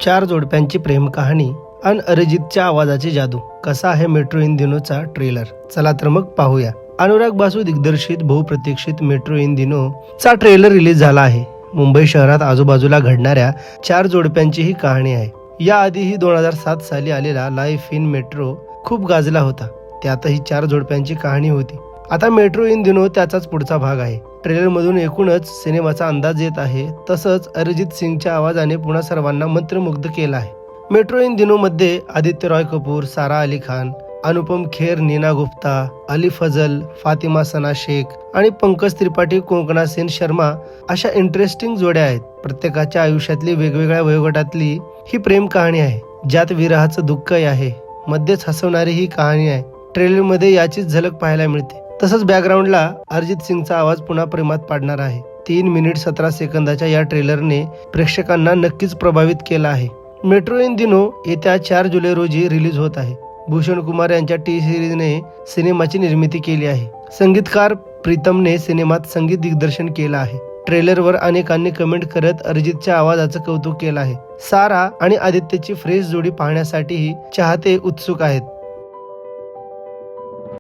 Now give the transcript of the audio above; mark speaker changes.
Speaker 1: चार जोडप्यांची प्रेम कहाणी आणि अरिजितच्या आवाजाची जादू कसा आहे मेट्रो इन दिनोचा ट्रेलर. चला तर मग पाहूया. अनुराग बासू दिग्दर्शित बहुप्रतीक्षित मेट्रो इन दिनो चा ट्रेलर रिलीज झाला आहे. मुंबई शहरात आजूबाजूला घडणाऱ्या चार जोडप्यांची ही कहाणी आहे. याआधीही 2007 साली आलेला लाईफ इन मेट्रो खूप गाजला होता. त्यातही चार जोडप्यांची कहाणी होती. आता मेट्रो इन दिनो त्याचाच पुढचा भाग आहे. ट्रेलर मधून एकूणच सिनेमाचा अंदाज येत आहे. तसंच अरिजित सिंगच्या आवाजाने पुन्हा सर्वांना मंत्रमुग्ध केलं आहे. मेट्रो इन दिनो मध्ये आदित्य रॉय कपूर, सारा अली खान, अनुपम खेर, नीना गुप्ता, अली फजल, फातिमा सना शेख आणि पंकज त्रिपाठी, कोंकणा सेन शर्मा अशा इंटरेस्टिंग जोड्या आहेत. प्रत्येकाच्या आयुष्यातली वेगवेगळ्या वयोगटातली ही प्रेम कहाणी आहे, ज्यात विरहाचं दुःख आहे, मध्येच हसवणारी ही कहाणी आहे. ट्रेलर मध्ये याचीच झलक पाहायला मिळते. तसंच बॅकग्राऊंडला अरिजित सिंगचा आवाज पुन्हा प्रेमात पाडणार आहे. 3 मिनिट 17 सेकंदाच्या या ट्रेलरने प्रेक्षकांना नक्कीच प्रभावित केलं आहे. मेट्रो इन दिनो येत्या 4 जुलै रोजी रिलीज होत आहे. भूषण कुमार यांच्या टी सिरीजने सिनेमाची निर्मिती केली आहे. संगीतकार प्रीतमने सिनेमात संगीत दिग्दर्शन केलं आहे. ट्रेलरवर अनेकांनी कमेंट करत अरिजितच्या आवाजाचं कौतुक केलं आहे. सारा आणि आदित्यची फ्रेश जोडी पाहण्यासाठीही चाहते उत्सुक आहेत.